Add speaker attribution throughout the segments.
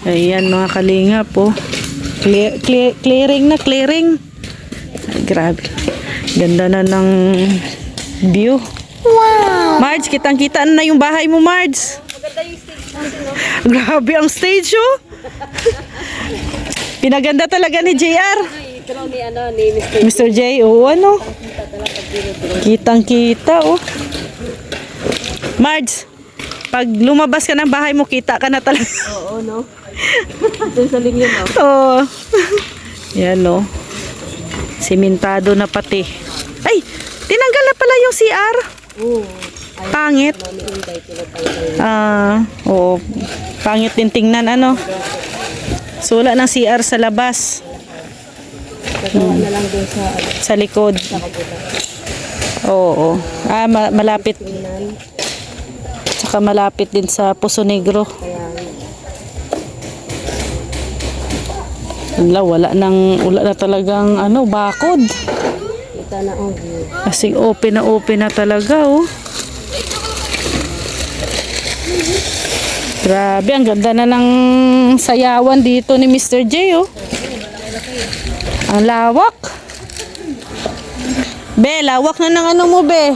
Speaker 1: Ayan mga kalinga po. Clearing na, clearing. Ay, grabe. Ganda na ng view. Wow! Marge, kitang-kita na yung bahay mo, Marge.
Speaker 2: Maganda yung stage natin, no?
Speaker 1: Grabe ang stage, oh. Pinaganda talaga ni JR.
Speaker 2: Pero ni
Speaker 1: Mr. J, oh, ano? Kitang-kita, oh. Marge, pag lumabas ka ng bahay mo, kita ka na talaga.
Speaker 2: Oo, no? Doon sa linya, no?
Speaker 1: Oo. Yan, oh. Simentado na pati. Ay, tinanggal na pala yung CR.
Speaker 2: Oo.
Speaker 1: Pangit. Oo. Pangit din tingnan, ano. Sula ng CR sa labas.
Speaker 2: Nagawa na lang doon
Speaker 1: Sa likod. Oo. Malapit. Saka malapit din sa Puso Negro. Wala na talagang ano, bakod.
Speaker 2: Kita na ang view.
Speaker 1: Kasi open na talaga, oh. Grabe, ang ganda na ng sayawan dito ni Mr. J, oh. Ang lawak. Be, lawak na ng ano mo, be.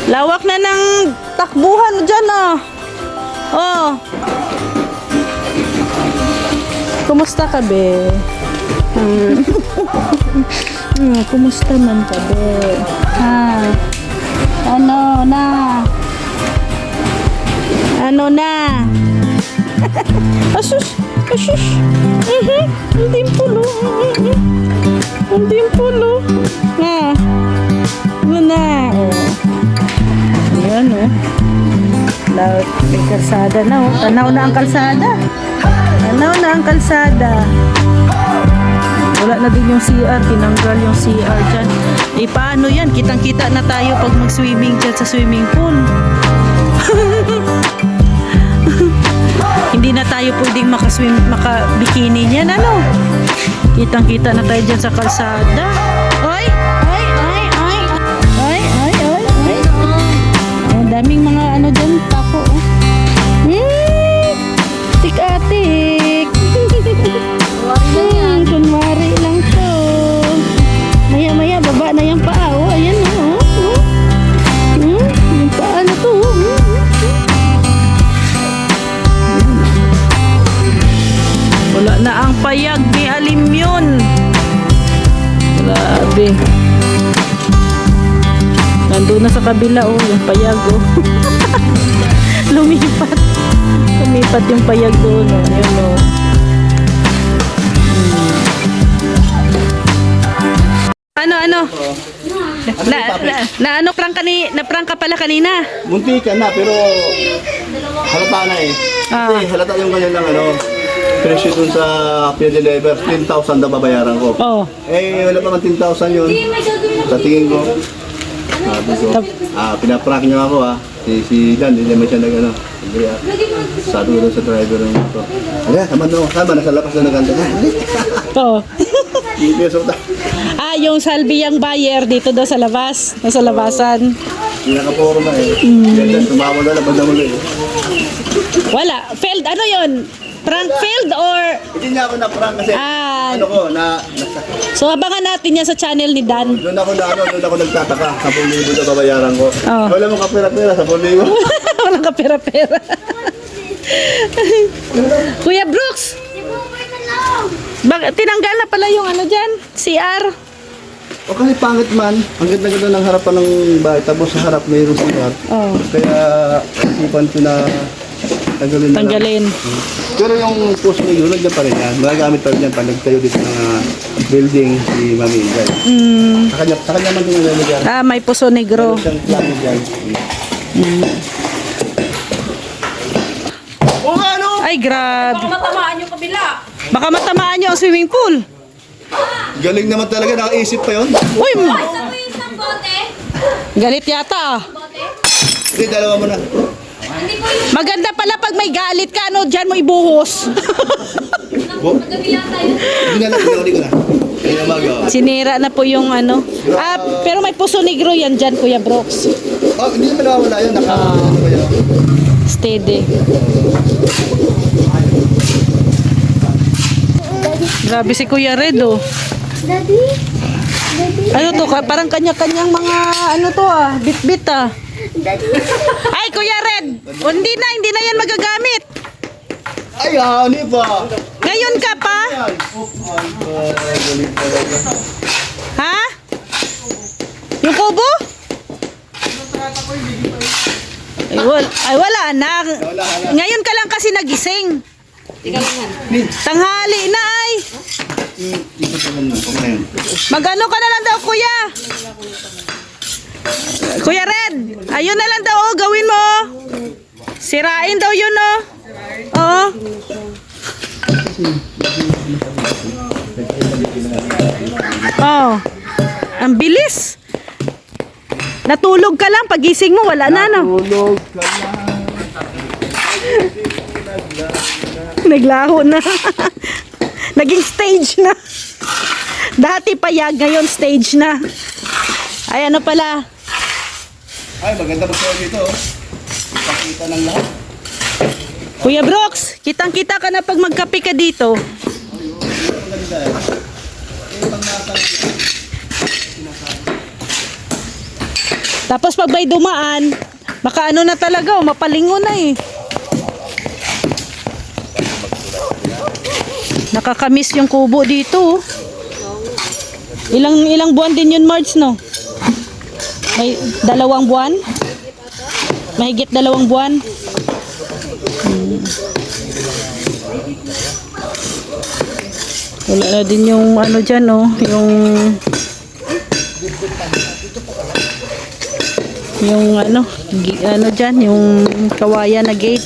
Speaker 1: Lawak na ng takbuhan mo dyan, oh. Oh. Kumusta ka, be? Kumusta man ka, be? Ano na? Asus. Ang dimpulo. Ang dimpulo. Ano na? Ayan, oh. May kalsada na, oh. Tanaw na ang kalsada. Wala na din yung CR. Tinanggal yung CR dyan. Eh, paano yan? Kitang-kita na tayo pag mag-swimming dyan sa swimming pool. Hindi na tayo pwedeng maka-bikini niyan, ano? Kitang-kita na tayo dyan sa kalsada. Ay! Ang daming mga ano dyan, tako, oh. Tik-atik. Kunwari lang to. Maya-maya, baba na yung paa, oh. Ayan, oh. Yung paa na to, oh. Wala na ang payag ni Alimyon. Grabe. Nandun na sa kabila, oh, yung payag, oh. Lumipat yung payag doon, oh. Yun, oh. Ano? Na-prank ka pala kanina.
Speaker 3: Munti ka na, pero halata na eh. Kasi halata yung kanilang presyo dun sa pinadeliver, 10,000 na babayaran ko.
Speaker 1: Oo.
Speaker 3: Eh, wala pa man 10,000 yun. Sa tingin ko, sabi ko, pinaprank niyo ako si Dan, hindi naman siya sabi ko dun sa driver ng ito. Tama nasa lakas na naganda ka.
Speaker 1: Oo.
Speaker 3: Hindi so
Speaker 1: yung salbiyang buyer dito daw sa labas, nasa labasan.
Speaker 3: Pinaka-poro na eh. Ganda, tumawa na labas na muli eh.
Speaker 1: Wala, failed, ano yun? Prank failed or...
Speaker 3: Hindi niya ako na-prank kasi
Speaker 1: So abangan natin yan sa channel ni Dan.
Speaker 3: Doon ako nagtataka, 10,000 na babayaran ko.
Speaker 1: Oh.
Speaker 3: Wala mong kapera-pera, 10,000.
Speaker 1: Walang kapera-pera. Kuya Brooks! Tinanggal na pala yung ano dyan, CR.
Speaker 3: O kasi pangit man, ang ganda-ganda ng harapan ng bahay, tapos sa harap mayroong CR.
Speaker 1: Oh.
Speaker 3: Kaya isipan ko na tanggalin. Pero yung post na yun, nandiyan pa rin yan. Magagamit pa rin yan pag nagtayo dito ng building si Mami Inday. Sa kanya man din nalalagyan.
Speaker 1: May Puso Negro.
Speaker 3: Meron siyang plano dyan.
Speaker 1: Ay, grabe.
Speaker 2: Baka matamaan yung kabila.
Speaker 1: Baka matamaan nyo ang swimming pool.
Speaker 3: Galing naman talaga, nakaisip pa yun.
Speaker 1: Uy!
Speaker 2: Isa mo yung isang bote?
Speaker 1: Galit yata,
Speaker 2: Bote?
Speaker 3: Hindi, dalawa mo na.
Speaker 2: Hindi ko yung
Speaker 1: Maganda pala pag may galit ka, ano, dyan mo ibuhos.
Speaker 2: nagkabilang tayo.
Speaker 3: Hindi ko na. Kaya umaga.
Speaker 1: Sinira na po yung ano. Pero may Puso Negro yan dyan, Kuya Brooks.
Speaker 3: Hindi naman nawawala yun. Steady.
Speaker 1: Grabe si Kuya Red, oh.
Speaker 4: Daddy? Daddy?
Speaker 1: Ano to, parang kanya-kanyang mga, ano to ah, bit-bit ah.
Speaker 4: Daddy?
Speaker 1: Ay, Kuya Red! O, hindi na yan magagamit.
Speaker 3: Ay, hani pa.
Speaker 1: Ngayon ka pa?
Speaker 3: Ay, galing talaga.
Speaker 1: Ha? Yung kubo? Ay, wala na. Ngayon ka lang kasi nagising. Tanghali na ay. Mag-ano ka na lang daw, Kuya. Kuya Red, ayun na lang daw, oh, gawin mo. Sirain daw yun, oh. Oo. Oh. Ang bilis. Natulog ka lang, pagising mo, wala na, no?
Speaker 3: Tulog ka lang.
Speaker 1: Naglaho na. Naging stage na. Dati payag, ngayon stage na. Ay, ano pala?
Speaker 3: Ay, maganda ba sa'yo dito? Oh. Pakita ng lahat.
Speaker 1: Kuya Brooks, kitang-kita ka na pag magkape ka dito.
Speaker 3: Maganda eh.
Speaker 1: Tapos pag may dumaan, baka ano na talaga, oh, mapalingo na eh. Nakakamiss yung kubo dito. Oh. Ilang buwan din yun, March, no? May 2 buwan? Mahigit 2 buwan? Wala na din yung ano dyan, oh. Yung ano dyan, yung kawayan na gate.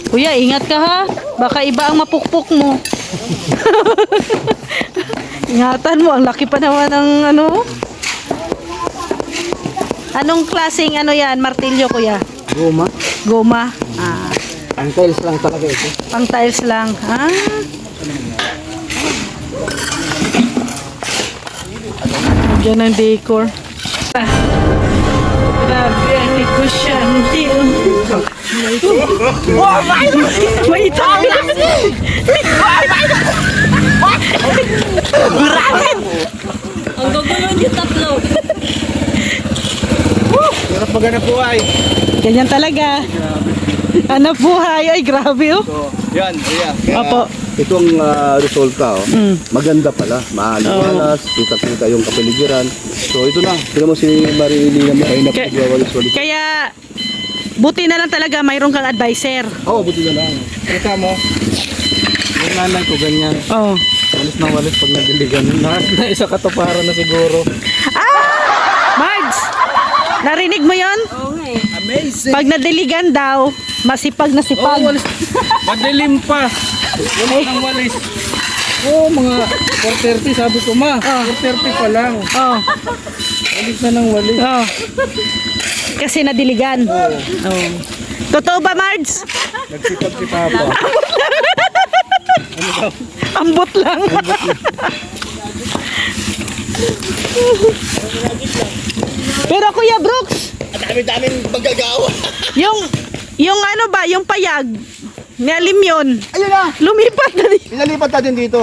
Speaker 1: Kuya, ingat ka ha. Baka iba ang mapukpok mo. Ingatan mo, ang laki pa naman ng ano. Anong klaseng ano yan, martilyo, Kuya?
Speaker 5: Guma.
Speaker 1: Goma. Ah,
Speaker 5: Ang tiles lang talaga ito.
Speaker 1: pang tiles lang. Ah. Diyan ang decor. Ah. Grabe, ang negosyante. Oh, may tabi.
Speaker 2: Ang gugulo niyo tatlo.
Speaker 5: Hirap maghanap buhay.
Speaker 1: Ganyan talaga. Hanap buhay. Ay, grabe oh.
Speaker 3: So, yan, Ria. Kaya,
Speaker 1: Opo.
Speaker 3: itong resulta, oh, maganda pala. Maaliwalas, kita-kita yung kapaligiran. So, ito na. Tignan mo si Marilyn na ay napagwawalis-walis.
Speaker 1: Kaya, buti na lang talaga mayroon kang advisor.
Speaker 3: Oo, buti na lang.
Speaker 5: Kita mo, yung nanay ko ganyan.
Speaker 1: Oh.
Speaker 5: Walis na walis pag nadiligan. Na isa katuparan na siguro.
Speaker 1: Marge, narinig mo yon?
Speaker 2: Oo nga eh.
Speaker 5: Amazing.
Speaker 1: Pag nadiligan daw, masipag na sipag.
Speaker 5: Oh, walis. Madilim pa. Walis ng walis. Oh, mga 4:30 sabi ko ma. 4:30 pa lang.
Speaker 1: Oh.
Speaker 5: Walis na ng walis.
Speaker 1: Oh. Kasi nadiligan. Oh. Totoo ba, Marge?
Speaker 5: Nagsipag si Papa.
Speaker 1: Ambot lang. Pero Kuya Brooks,
Speaker 3: Dami-daming magagawa.
Speaker 1: yung ano ba, yung payag, nialim yun.
Speaker 3: Ayun na.
Speaker 1: Lumipat na dito.
Speaker 3: Pinalipat natin dito.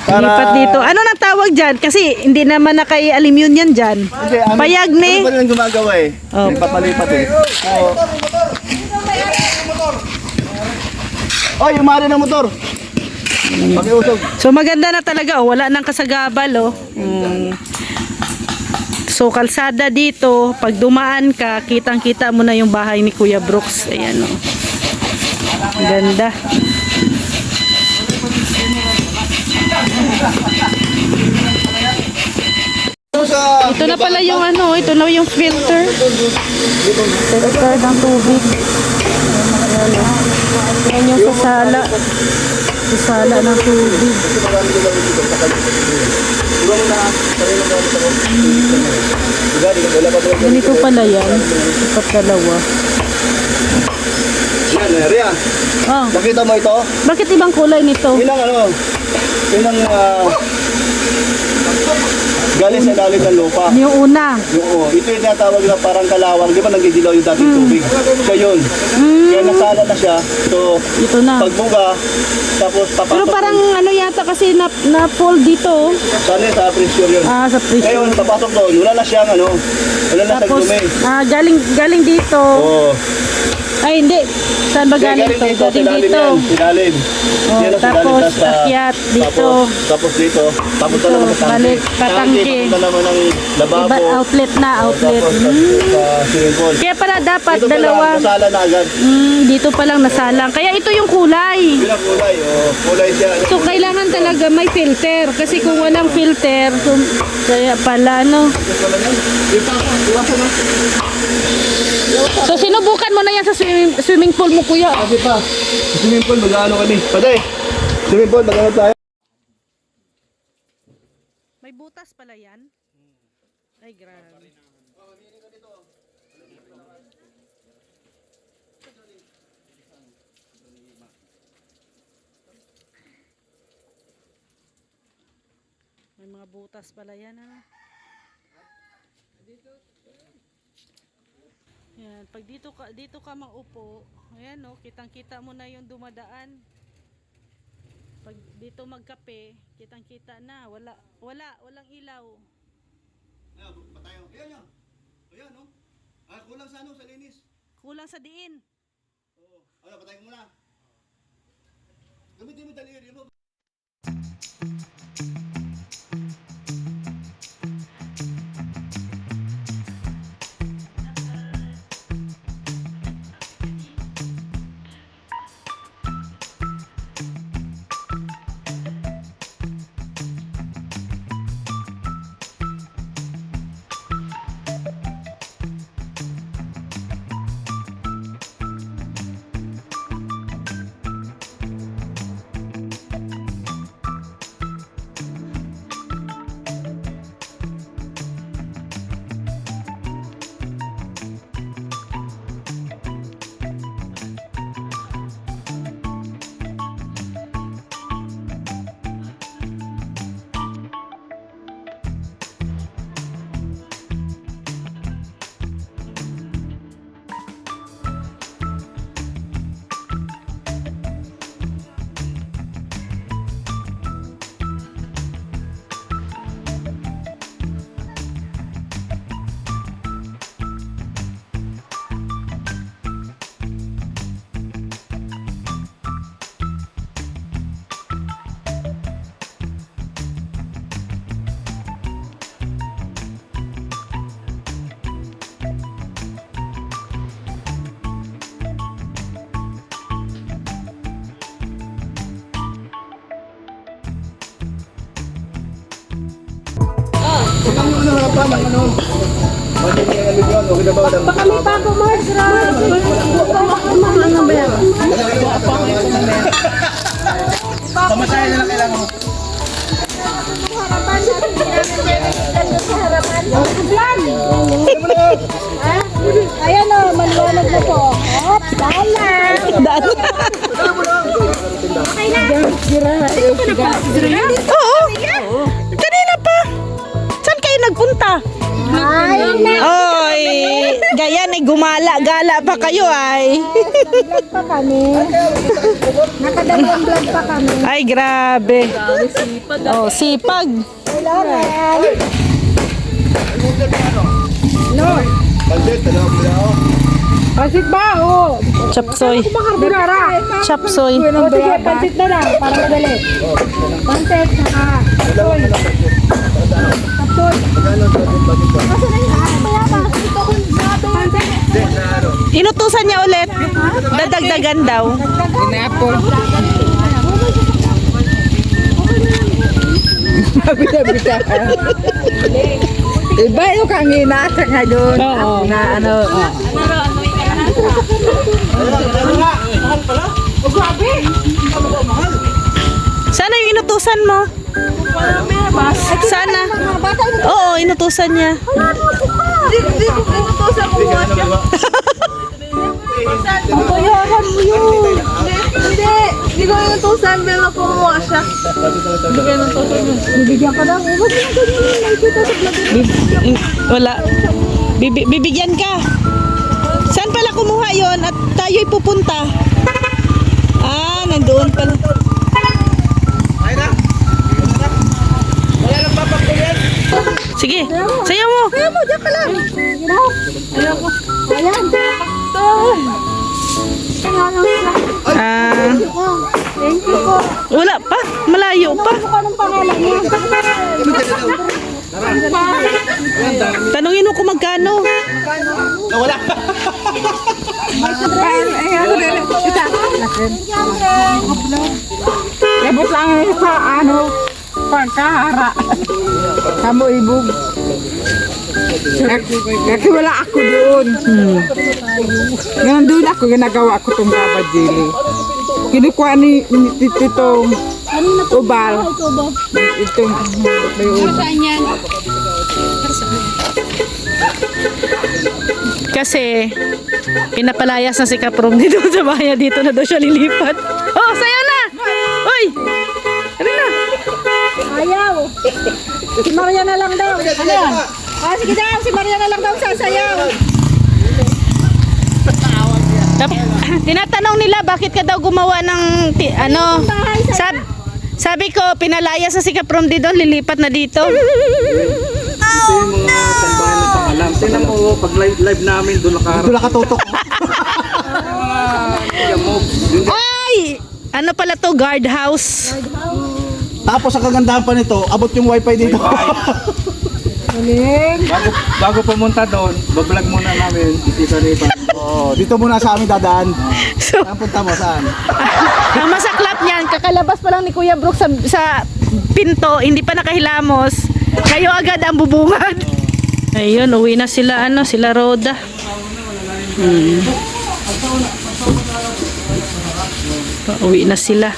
Speaker 1: Lumipat dito. Ano nang tawag dyan? Kasi hindi naman nakay-alim yun yan dyan.
Speaker 3: Hindi,
Speaker 1: Payag ni.
Speaker 3: Ano pa rin ang gumagawa eh?
Speaker 1: Oh.
Speaker 3: Palipat eh. So, oh, yung mari ng motor. Pakiusog.
Speaker 1: So maganda na talaga, oh. Wala nang kasagabal, oh. So kalsada dito, pag dumaan ka, kitang-kita mo na yung bahay ni Kuya Brooks. Ayan, oh. Ganda. Ito na pala yung ano, ito na yung filter. Filter ng tubig. Ayan, oh. Ayan yung sasala. Sasala ng tubig. Ganito pala yan. Ipat dalawa.
Speaker 3: Yan, Ria.
Speaker 1: Oh,
Speaker 3: Nakita mo ito?
Speaker 1: bakit ibang kulay nito?
Speaker 3: Yun ang ano, yun ang Galing sa ilalim ng lupa.
Speaker 1: Yung una.
Speaker 3: Oo, ito yung tinatawag na parang kalawang, di ba nagdidilaw yung dating tubig? Siya yun. Kaya nasala na siya. So,
Speaker 1: Ito na.
Speaker 3: pagbuga, tapos papasok.
Speaker 1: Pero parang ano yata kasi na-fold dito. Oh.
Speaker 3: Sana sa pressure yun.
Speaker 1: Ah, sa prison.
Speaker 3: Ngayon, papasok doon, wala na siyang ano, wala na
Speaker 1: Tapos,
Speaker 3: tagdumi.
Speaker 1: galing dito.
Speaker 3: Oo.
Speaker 1: Ay, hindi. Saan ba galing to?
Speaker 3: dito,
Speaker 1: Galing
Speaker 3: silalim
Speaker 1: dito.
Speaker 3: yan, silalim.
Speaker 1: Oh,
Speaker 3: Yan ang
Speaker 1: tapos,
Speaker 3: silalim, tas,
Speaker 1: akyat dito.
Speaker 3: Tapos dito, tapos
Speaker 1: Dito,
Speaker 3: naman sa tangke.
Speaker 1: balik, patangke.
Speaker 3: Tangke, papunta naman ng lababo.
Speaker 1: Iba, outlet na, outlet.
Speaker 3: Tapos, sa swimming pool.
Speaker 1: Kaya pala dapat
Speaker 3: Dito pa lang,
Speaker 1: dalawa.
Speaker 3: kasala na agad.
Speaker 1: Dito pa lang nasalang. Kaya ito yung kulay.
Speaker 3: Yun ang kulay, kulay siya.
Speaker 1: So, kailangan talaga may filter. Kasi kung walang filter, kaya pala, no? So, sinubukan mo na yan sa swimming pool mo, kuya.
Speaker 3: Kasi pa, swimming pool, mag-ano kami. Paday, swimming pool, mag-ano tayo.
Speaker 1: May butas pala yan? Ay, grabe. May mga butas pala yan, ha? Yan, pag dito ka maupo, ayan no, kitang-kita mo na yung dumadaan. Pag dito magkape, kitang-kita na, walang ilaw.
Speaker 3: Ayan, patayo. Ayan yan. Ayan, no? Ah, kulang sa ano, sa linis.
Speaker 1: Kulang sa diin.
Speaker 3: Oo. Ano, patayin mo na. Gamitin mo daliri mo. Ano na harapan ng ano? Bakit niya ang milyon? Okay na ba?
Speaker 4: Baka may bago, Marge. Ano ba yan?
Speaker 5: Pamasahe na lang kailangan mo.
Speaker 4: Harapan. Ganda sa harapan. Plan. Ha? Ayan o, maliwanag na po. Hop, dala. Okay na.
Speaker 1: Oo. Kanina pa. Saan kayo nagpunta?
Speaker 4: Ay, na.
Speaker 1: Oy, gayan ay gala pa kayo ay.
Speaker 4: Vlog pa kami. Nakadalawang vlog pa kami.
Speaker 1: Ay, grabe.
Speaker 2: Sipag.
Speaker 1: Oh, sipag.
Speaker 4: Kailangan.
Speaker 3: Pansit, dalawang bilao.
Speaker 4: Pansit ba? Oo.
Speaker 1: Chapsoy.
Speaker 4: Makarbonara.
Speaker 1: Chapsoy.
Speaker 4: O sige, pansit na lang. Para madali. Pansit, saka. Tapsoy. Tapsoy.
Speaker 3: Magkano sa ating bakit ba?
Speaker 4: Asa na yun? Kaya ba? Ito kung sabi. Pansit.
Speaker 3: Hindi, na ano?
Speaker 1: Inutusan niya ulit. Dadagdagan daw.
Speaker 5: Inapol.
Speaker 6: Iba yung kangina sa ngayon.
Speaker 1: Oo.
Speaker 6: Na ano.
Speaker 1: Sana yung inutusan mo. Sana. Oo, inutusan niya.
Speaker 3: Hindi ka ano ba?
Speaker 4: Bayaran mo yun. Hindi. Hindi ko yung tusa.
Speaker 2: Saan ba na kumuha siya?
Speaker 4: Bibigyan ka daw. Huwag mo na ganyan. Nakikita sa vlog.
Speaker 1: Wala. Bibigyan ka. Saan pala kumuha yon at tayo'y pupunta? Ah, nandoon pala. Sige, sayaw mo.
Speaker 4: Kaya mo, diyan ka lang. Ayan mo. Ayan.
Speaker 1: Ah,
Speaker 4: Thank you po.
Speaker 1: wala pa. Malayo pa.
Speaker 4: Ano ka ng pangalan niya?
Speaker 1: Tanungin mo kung magkano.
Speaker 6: Labot lang sa ano, pagkahara. Kamu ibog. Kasi wala ako doon. Nandun ako, ginagawa ko itong babadili. Kinukuha ni Titong Ubal. Itong
Speaker 1: Kasi pinapalayas na si Kaprong dito sa bahay dito na daw siya lilipat. Oh, sayaw na! Uy! Ano na?
Speaker 4: Ayaw. Si Maria na lang daw. Ano yan? Ah, sige daw. Si Maria na lang daw sasayaw.
Speaker 1: Tinatanong nila bakit ka daw gumawa ng ano? Sabi ko pinalayas na si Kaprong dito, lilipat na dito.
Speaker 5: Ito yung mga sambahan ng pangalam. Tingnan mo, pag live namin, doon nakaharap.
Speaker 3: Doon nakatutok.
Speaker 5: Yung moves.
Speaker 1: Ay! Ano pala to? Guardhouse.
Speaker 3: Tapos ang kagandahan pa nito, abot yung wifi dito.
Speaker 5: Bago pumunta doon, bablog muna namin. Isa-isa.
Speaker 3: Oh, dito muna sa amin dadaan.
Speaker 1: So,
Speaker 3: Saan punta mo? Saan?
Speaker 1: ang masaklap niyan, kakalabas pa lang ni Kuya Brooke sa pinto, hindi pa nakahilamos. Kayo agad ang bubungad. Ayun, uwi na sila, sila Roda. Uwi na sila.